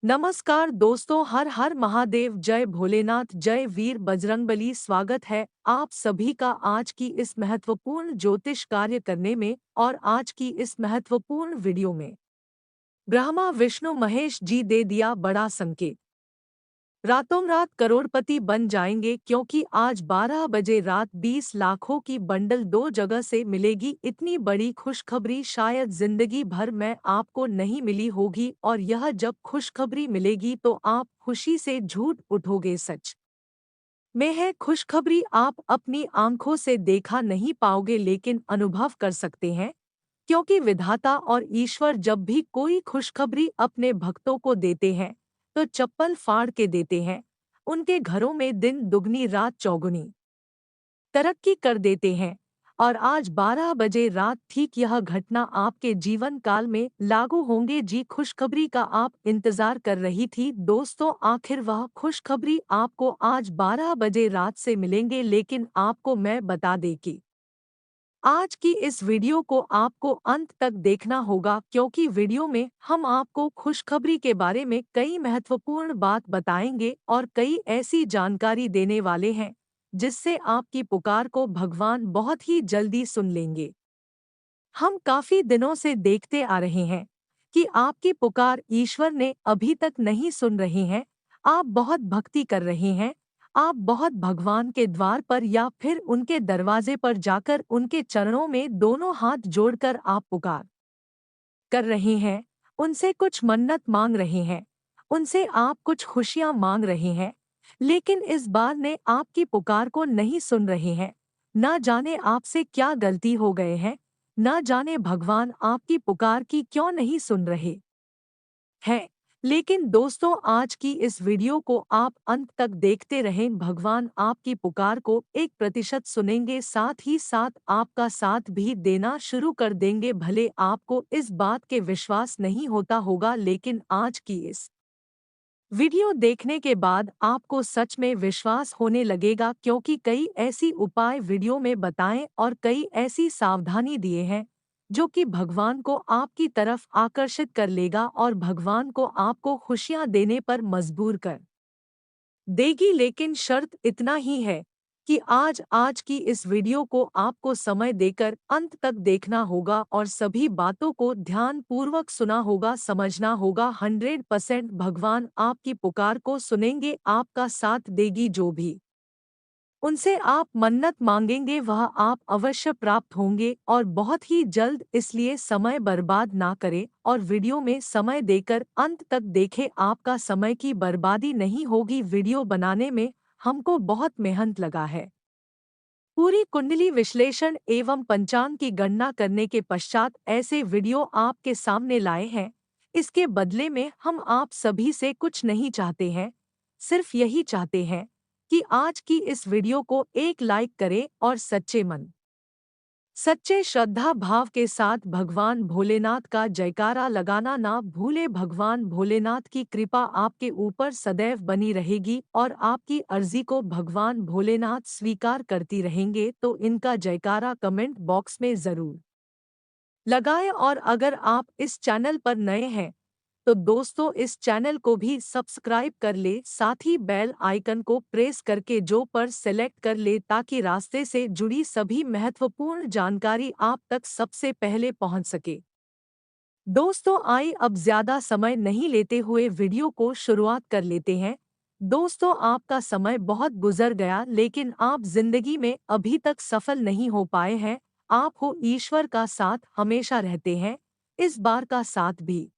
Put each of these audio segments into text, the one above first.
नमस्कार दोस्तों, हर हर महादेव, जय भोलेनाथ, जय वीर बजरंगबली। स्वागत है आप सभी का आज की इस महत्वपूर्ण ज्योतिष कार्य करने में और आज की इस महत्वपूर्ण वीडियो में। ब्रह्मा विष्णु महेश जी दे दिया बड़ा संकेत। रातों रात करोड़पति बन जाएंगे, क्योंकि आज 12 बजे रात 20 लाखों की बंडल 2 जगह से मिलेगी। इतनी बड़ी खुशखबरी शायद जिंदगी भर में आपको नहीं मिली होगी, और यह जब खुशखबरी मिलेगी तो आप खुशी से झूठ उठोगे। सच में है खुशखबरी, आप अपनी आंखों से देखा नहीं पाओगे लेकिन अनुभव कर सकते हैं, क्योंकि विधाता और ईश्वर जब भी कोई खुशखबरी अपने भक्तों को देते हैं तो चप्पल फाड़ के देते हैं। उनके घरों में दिन दुगनी रात चौगुनी तरक्की कर देते हैं। और आज 12 बजे रात ठीक यह घटना आपके जीवन काल में लागू होंगे। जी खुशखबरी का आप इंतजार कर रही थी दोस्तों, आखिर वह खुशखबरी आपको आज 12 बजे रात से मिलेंगे, लेकिन आपको मैं बता दें कि आज की इस वीडियो को आपको अंत तक देखना होगा, क्योंकि वीडियो में हम आपको खुशखबरी के बारे में कई महत्वपूर्ण बात बताएंगे और कई ऐसी जानकारी देने वाले हैं जिससे आपकी पुकार को भगवान बहुत ही जल्दी सुन लेंगे। हम काफी दिनों से देखते आ रहे हैं कि आपकी पुकार ईश्वर ने अभी तक नहीं सुन रहे हैं। आप बहुत भक्ति कर रहे हैं, आप बहुत भगवान के द्वार पर या फिर उनके दरवाजे पर जाकर उनके चरणों में दोनों हाथ जोड़कर आप पुकार कर रहे हैं, उनसे कुछ मन्नत मांग रहे हैं, उनसे आप कुछ खुशियां मांग रहे हैं। लेकिन इस बार ने आपकी पुकार को नहीं सुन रहे हैं। ना जाने आपसे क्या गलती हो गए हैं, ना जाने भगवान आपकी पुकार की क्यों नहीं सुन रहे है। लेकिन दोस्तों, आज की इस वीडियो को आप अंत तक देखते रहें। भगवान आपकी पुकार को 1% सुनेंगे, साथ ही साथ आपका साथ भी देना शुरू कर देंगे। भले आपको इस बात के विश्वास नहीं होता होगा, लेकिन आज की इस वीडियो देखने के बाद आपको सच में विश्वास होने लगेगा, क्योंकि कई ऐसी उपाय वीडियो में बताएं और कई ऐसी सावधानी दिए हैं जो कि भगवान को आपकी तरफ आकर्षित कर लेगा और भगवान को आपको खुशियां देने पर मजबूर कर देगी। लेकिन शर्त इतना ही है कि आज की इस वीडियो को आपको समय देकर अंत तक देखना होगा और सभी बातों को ध्यान पूर्वक सुना होगा, समझना होगा। 100% भगवान आपकी पुकार को सुनेंगे, आपका साथ देगी। जो भी उनसे आप मन्नत मांगेंगे वह आप अवश्य प्राप्त होंगे, और बहुत ही जल्द। इसलिए समय बर्बाद ना करें और वीडियो में समय देकर अंत तक देखें। आपका समय की बर्बादी नहीं होगी। वीडियो बनाने में हमको बहुत मेहनत लगा है। पूरी कुंडली विश्लेषण एवं पंचांग की गणना करने के पश्चात ऐसे वीडियो आपके सामने लाए हैं। इसके बदले में हम आप सभी से कुछ नहीं चाहते हैं, सिर्फ यही चाहते हैं कि आज की इस वीडियो को एक लाइक करें और सच्चे मन, सच्चे श्रद्धा भाव के साथ भगवान भोलेनाथ का जयकारा लगाना ना भूले। भगवान भोलेनाथ की कृपा आपके ऊपर सदैव बनी रहेगी और आपकी अर्जी को भगवान भोलेनाथ स्वीकार करती रहेंगे। तो इनका जयकारा कमेंट बॉक्स में जरूर लगाएं। और अगर आप इस चैनल पर नए हैं तो दोस्तों, इस चैनल को भी सब्सक्राइब कर ले, साथ ही बेल आइकन को प्रेस करके जो पर सेलेक्ट कर ले, ताकि रास्ते से जुड़ी सभी महत्वपूर्ण जानकारी आप तक सबसे पहले पहुंच सके। दोस्तों, आइए अब ज्यादा समय नहीं लेते हुए वीडियो को शुरुआत कर लेते हैं। दोस्तों, आपका समय बहुत गुजर गया, लेकिन आप जिंदगी में अभी तक सफल नहीं हो पाए हैं। आप हो ईश्वर का साथ हमेशा रहते हैं, इस बार का साथ भी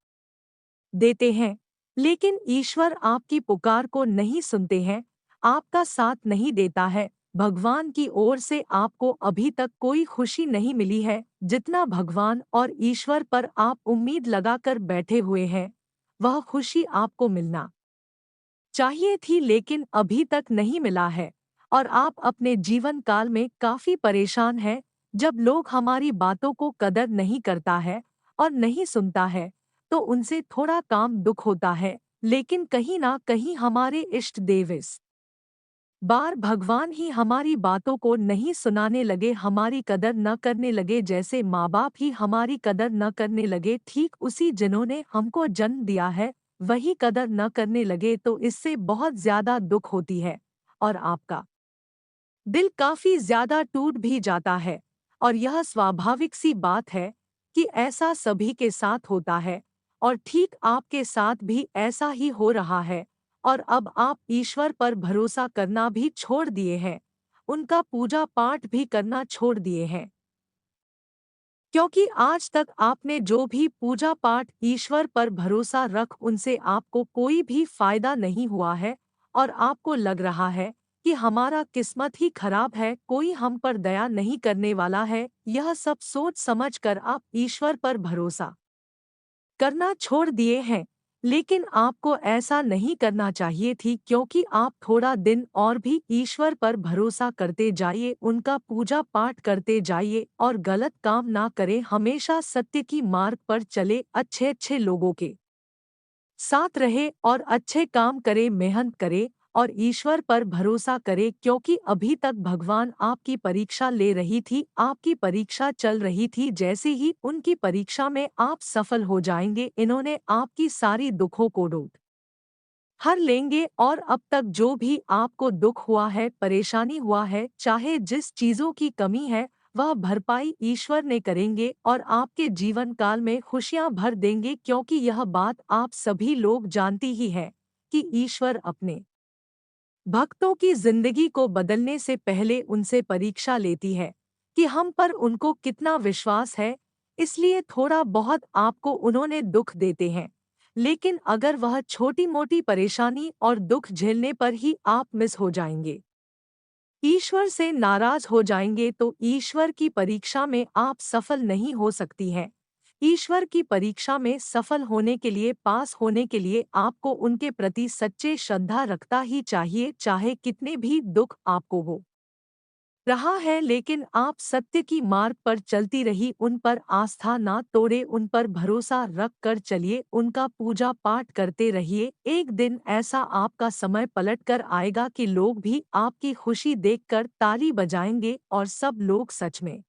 देते हैं, लेकिन ईश्वर आपकी पुकार को नहीं सुनते हैं, आपका साथ नहीं देता है। भगवान की ओर से आपको अभी तक कोई खुशी नहीं मिली है। जितना भगवान और ईश्वर पर आप उम्मीद लगाकर बैठे हुए हैं, वह खुशी आपको मिलना चाहिए थी, लेकिन अभी तक नहीं मिला है। और आप अपने जीवन काल में काफी परेशान हैं। जब लोग हमारी बातों को कदर नहीं करता है और नहीं सुनता है, तो उनसे थोड़ा काम दुख होता है। लेकिन कहीं ना कहीं हमारे इष्ट देव इस बार भगवान ही हमारी बातों को नहीं सुनाने लगे, हमारी कदर न करने लगे। जैसे माँ बाप ही हमारी कदर न करने लगे, ठीक उसी जिन्होंने हमको जन्म दिया है वही कदर न करने लगे तो इससे बहुत ज्यादा दुख होती है और आपका दिल काफी ज्यादा टूट भी जाता है। और यह स्वाभाविक सी बात है कि ऐसा सभी के साथ होता है और ठीक आपके साथ भी ऐसा ही हो रहा है। और अब आप ईश्वर पर भरोसा करना भी छोड़ दिए हैं, उनका पूजा पाठ भी करना छोड़ दिए हैं, क्योंकि आज तक आपने जो भी पूजा पाठ ईश्वर पर भरोसा रख उनसे आपको कोई भी फायदा नहीं हुआ है। और आपको लग रहा है कि हमारा किस्मत ही खराब है, कोई हम पर दया नहीं करने वाला है। यह सब सोच समझ कर आप ईश्वर पर भरोसा करना छोड़ दिए हैं। लेकिन आपको ऐसा नहीं करना चाहिए थी, क्योंकि आप थोड़ा दिन और भी ईश्वर पर भरोसा करते जाइए, उनका पूजा पाठ करते जाइए और गलत काम ना करें, हमेशा सत्य की मार्ग पर चले, अच्छे अच्छे लोगों के साथ रहे और अच्छे काम करे, मेहनत करे और ईश्वर पर भरोसा करे, क्योंकि अभी तक भगवान आपकी परीक्षा ले रही थी, आपकी परीक्षा चल रही थी। जैसे ही उनकी परीक्षा में आप सफल हो जाएंगे, इन्होंने आपकी सारी दुखों को डूब हर लेंगे। और अब तक जो भी आपको दुख हुआ है, परेशानी हुआ है, चाहे जिस चीजों की कमी है, वह भरपाई ईश्वर ने करेंगे और आपके जीवन काल में खुशियां भर देंगे। क्योंकि यह बात आप सभी लोग जानती ही हैं कि ईश्वर अपने भक्तों की जिंदगी को बदलने से पहले उनसे परीक्षा लेती है कि हम पर उनको कितना विश्वास है। इसलिए थोड़ा बहुत आपको उन्होंने दुख देते हैं, लेकिन अगर वह छोटी मोटी परेशानी और दुख झेलने पर ही आप मिस हो जाएंगे, ईश्वर से नाराज हो जाएंगे, तो ईश्वर की परीक्षा में आप सफल नहीं हो सकती हैं। ईश्वर की परीक्षा में सफल होने के लिए, पास होने के लिए आपको उनके प्रति सच्चे श्रद्धा रखता ही चाहिए, चाहे कितने भी दुख आपको हो रहा है। लेकिन आप सत्य की मार्ग पर चलती रही, उन पर आस्था ना तोड़े, उन पर भरोसा रख कर चलिए, उनका पूजा पाठ करते रहिए। एक दिन ऐसा आपका समय पलट कर आएगा कि लोग भी आपकी खुशी देखकर ताली बजाएंगे और सब लोग सच में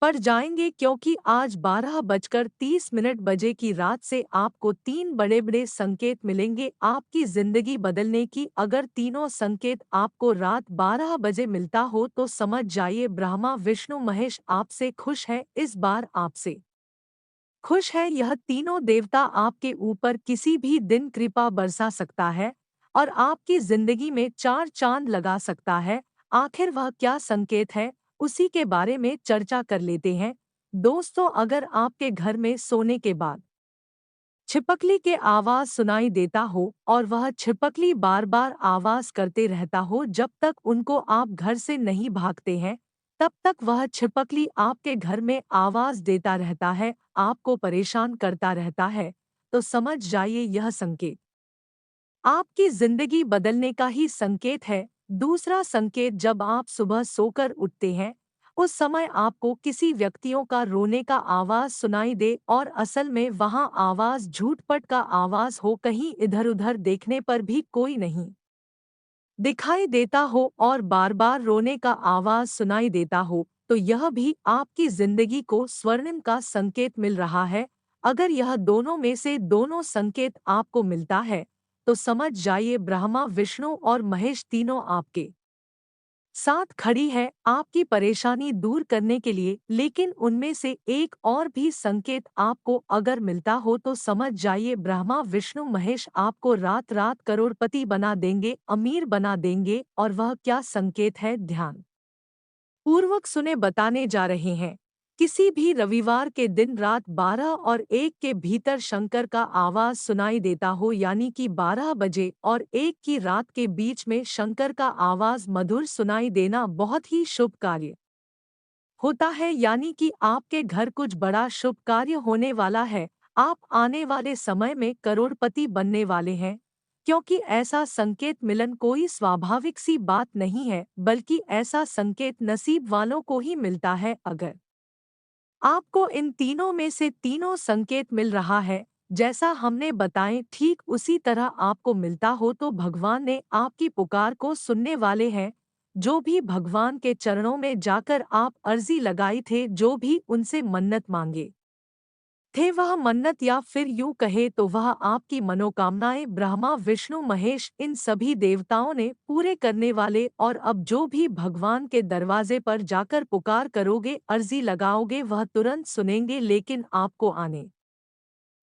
पड़ जाएंगे, क्योंकि आज 12:30 बजे की रात से आपको 3 बड़े-बड़े संकेत मिलेंगे आपकी जिंदगी बदलने की। अगर तीनों संकेत आपको रात 12 बजे मिलता हो तो समझ जाइए ब्रह्मा विष्णु महेश आपसे खुश है, इस बार आपसे खुश है। यह तीनों देवता आपके ऊपर किसी भी दिन कृपा बरसा सकता है और आपकी जिंदगी में चार चांद लगा सकता है। आखिर वह क्या संकेत है, उसी के बारे में चर्चा कर लेते हैं। दोस्तों, अगर आपके घर में सोने के बाद छिपकली के आवाज सुनाई देता हो और वह छिपकली बार बार आवाज करते रहता हो जब तक उनको आप घर से नहीं भागते हैं, तब तक वह छिपकली आपके घर में आवाज देता रहता है, आपको परेशान करता रहता है, तो समझ जाइए यह संकेत आपकी जिंदगी बदलने का ही संकेत है। दूसरा संकेत, जब आप सुबह सोकर उठते हैं, उस समय आपको किसी व्यक्तियों का रोने का आवाज सुनाई दे और असल में वहां आवाज झूठपट का आवाज हो, कहीं इधर-उधर देखने पर भी कोई नहीं दिखाई देता हो और बार बार रोने का आवाज सुनाई देता हो, तो यह भी आपकी जिंदगी को स्वर्णिम का संकेत मिल रहा है। अगर यह दोनों में से दोनों संकेत आपको मिलता है, तो समझ जाइए ब्रह्मा विष्णु और महेश तीनों आपके साथ खड़ी है आपकी परेशानी दूर करने के लिए। लेकिन उनमें से एक और भी संकेत आपको अगर मिलता हो तो समझ जाइए ब्रह्मा विष्णु महेश आपको रात रात करोड़पति बना देंगे, अमीर बना देंगे। और वह क्या संकेत है, ध्यान पूर्वक सुने, बताने जा रहे हैं। किसी भी रविवार के दिन रात 12 और 1 के भीतर शंकर का आवाज सुनाई देता हो, यानी कि 12 बजे और 1 की रात के बीच में शंकर का आवाज मधुर सुनाई देना बहुत ही शुभ कार्य होता है, यानी कि आपके घर कुछ बड़ा शुभ कार्य होने वाला है। आप आने वाले समय में करोड़पति बनने वाले हैं, क्योंकि ऐसा संकेत मिलन कोई स्वाभाविक सी बात नहीं है, बल्कि ऐसा संकेत नसीब वालों को ही मिलता है। अगर आपको इन तीनों में से तीनों संकेत मिल रहा है, जैसा हमने बताएं ठीक उसी तरह आपको मिलता हो, तो भगवान ने आपकी पुकार को सुनने वाले हैं। जो भी भगवान के चरणों में जाकर आप अर्जी लगाई थे, जो भी उनसे मन्नत मांगे, थे वह मन्नत या फिर यूं कहे तो वह आपकी मनोकामनाएं ब्रह्मा विष्णु महेश इन सभी देवताओं ने पूरे करने वाले। और अब जो भी भगवान के दरवाजे पर जाकर पुकार करोगे अर्जी लगाओगे वह तुरंत सुनेंगे। लेकिन आपको आने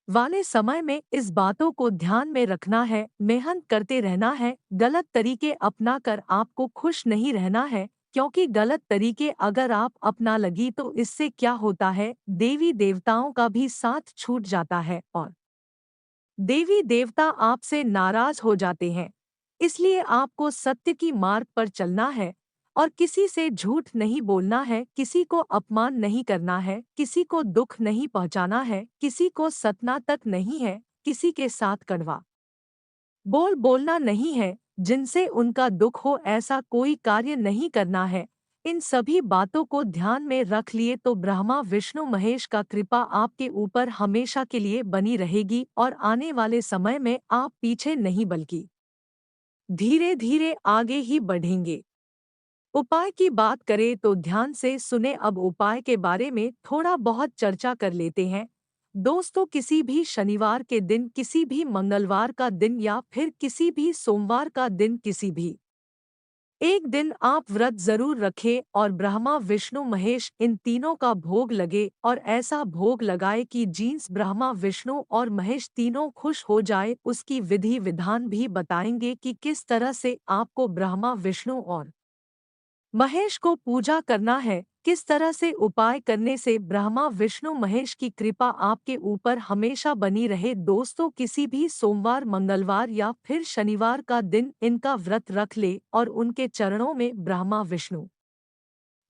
वाले समय में इस बातों को ध्यान में रखना है, मेहनत करते रहना है, गलत तरीके अपना कर आपको खुश नहीं रहना है। क्योंकि गलत तरीके अगर आप अपना लगी तो इससे क्या होता है, देवी देवताओं का भी साथ छूट जाता है और देवी देवता आपसे नाराज हो जाते हैं। इसलिए आपको सत्य की मार्ग पर चलना है और किसी से झूठ नहीं बोलना है, किसी को अपमान नहीं करना है, किसी को दुख नहीं पहुंचाना है, किसी को सतना तक नहीं है, किसी के साथ कड़वा बोलना नहीं है, जिनसे उनका दुख हो ऐसा कोई कार्य नहीं करना है। इन सभी बातों को ध्यान में रख लिए तो ब्रह्मा विष्णु महेश का कृपा आपके ऊपर हमेशा के लिए बनी रहेगी और आने वाले समय में आप पीछे नहीं बल्कि धीरे धीरे आगे ही बढ़ेंगे। उपाय की बात करें तो ध्यान से सुने। अब उपाय के बारे में थोड़ा बहुत चर्चा कर लेते हैं। दोस्तों, किसी भी शनिवार के दिन, किसी भी मंगलवार का दिन या फिर किसी भी सोमवार का दिन, किसी भी एक दिन आप व्रत जरूर रखें और ब्रह्मा विष्णु महेश इन तीनों का भोग लगे और ऐसा भोग लगाए कि जींस ब्रह्मा विष्णु और महेश तीनों खुश हो जाए। उसकी विधि विधान भी बताएंगे कि किस तरह से आपको ब्रह्मा विष्णु और महेश को पूजा करना है, किस तरह से उपाय करने से ब्रह्मा विष्णु महेश की कृपा आपके ऊपर हमेशा बनी रहे। दोस्तों, किसी भी सोमवार मंगलवार या फिर शनिवार का दिन इनका व्रत रख ले और उनके चरणों में ब्रह्मा विष्णु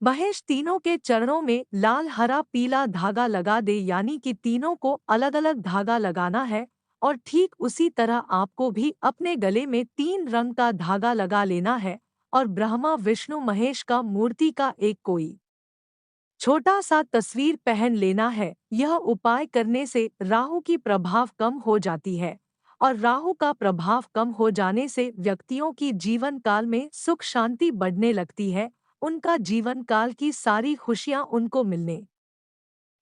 महेश तीनों के चरणों में लाल हरा पीला धागा लगा दे, यानी कि तीनों को अलग अलग धागा लगाना है। और ठीक उसी तरह आपको भी अपने गले में 3 रंग का धागा लगा लेना है और ब्रह्मा विष्णु महेश का मूर्ति का एक कोई छोटा सा तस्वीर पहन लेना है। यह उपाय करने से राहु की प्रभाव कम हो जाती है और राहु का प्रभाव कम हो जाने से व्यक्तियों की जीवन काल में सुख शांति बढ़ने लगती है। उनका जीवन काल की सारी खुशियां उनको मिलने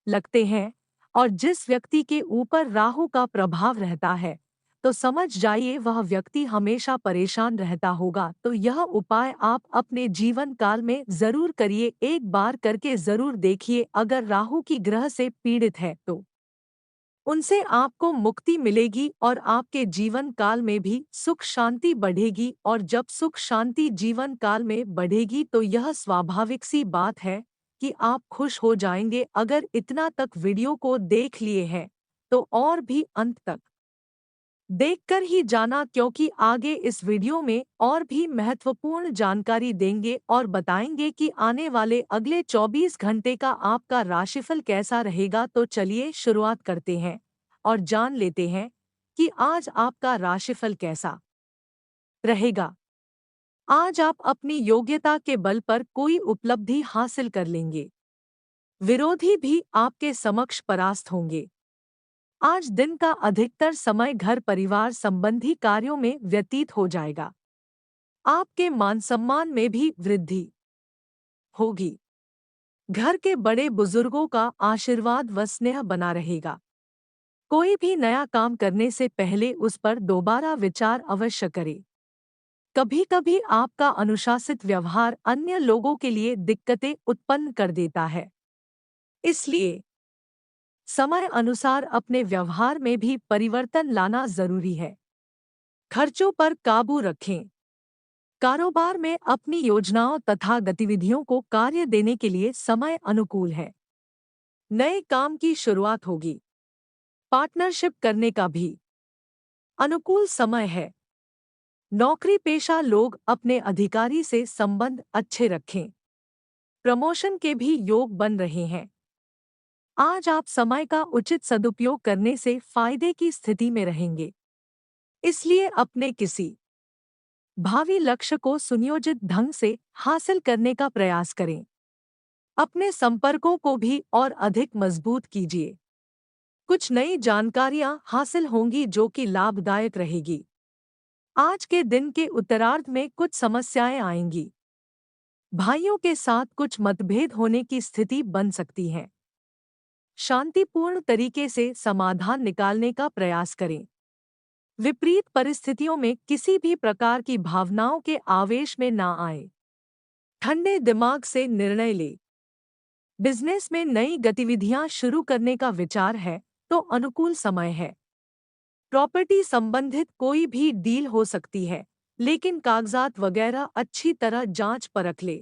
लगते हैं। और जिस व्यक्ति के ऊपर राहु का प्रभाव रहता है तो समझ जाइए वह व्यक्ति हमेशा परेशान रहता होगा। तो यह उपाय आप अपने जीवन काल में जरूर करिए, एक बार करके जरूर देखिए। अगर राहु की ग्रह से पीड़ित है तो उनसे आपको मुक्ति मिलेगी और आपके जीवन काल में भी सुख शांति बढ़ेगी। और जब सुख शांति जीवन काल में बढ़ेगी तो यह स्वाभाविक सी बात है कि आप खुश हो जाएंगे। अगर इतना तक वीडियो को देख लिए हैं तो और भी अंत तक देखकर ही जाना, क्योंकि आगे इस वीडियो में और भी महत्वपूर्ण जानकारी देंगे और बताएंगे कि आने वाले अगले 24 घंटे का आपका राशिफल कैसा रहेगा। तो चलिए शुरुआत करते हैं और जान लेते हैं कि आज आपका राशिफल कैसा रहेगा। आज आप अपनी योग्यता के बल पर कोई उपलब्धि हासिल कर लेंगे, विरोधी भी आपके समक्ष परास्त होंगे। आज दिन का अधिकतर समय घर परिवार संबंधी कार्यों में व्यतीत हो जाएगा। आपके मान सम्मान में भी वृद्धि होगी। घर के बड़े बुजुर्गों का आशीर्वाद व स्नेह बना रहेगा। कोई भी नया काम करने से पहले उस पर दोबारा विचार अवश्य करें। कभी कभी आपका अनुशासित व्यवहार अन्य लोगों के लिए दिक्कतें उत्पन्न कर देता है, इसलिए समय अनुसार अपने व्यवहार में भी परिवर्तन लाना जरूरी है। खर्चों पर काबू रखें। कारोबार में अपनी योजनाओं तथा गतिविधियों को कार्य देने के लिए समय अनुकूल है। नए काम की शुरुआत होगी। पार्टनरशिप करने का भी अनुकूल समय है। नौकरी पेशा लोग अपने अधिकारी से संबंध अच्छे रखें। प्रमोशन के भी योग बन रहे हैं। आज आप समय का उचित सदुपयोग करने से फायदे की स्थिति में रहेंगे, इसलिए अपने किसी भावी लक्ष्य को सुनियोजित ढंग से हासिल करने का प्रयास करें। अपने संपर्कों को भी और अधिक मजबूत कीजिए। कुछ नई जानकारियां हासिल होंगी जो कि लाभदायक रहेगी। आज के दिन के उत्तरार्ध में कुछ समस्याएं आएंगी। भाइयों के साथ कुछ मतभेद होने की स्थिति बन सकती है। शांतिपूर्ण तरीके से समाधान निकालने का प्रयास करें। विपरीत परिस्थितियों में किसी भी प्रकार की भावनाओं के आवेश में ना आए। ठंडे दिमाग से निर्णय लें। बिजनेस में नई गतिविधियां शुरू करने का विचार है तो अनुकूल समय है। प्रॉपर्टी संबंधित कोई भी डील हो सकती है, लेकिन कागजात वगैरह अच्छी तरह जांच परख ले।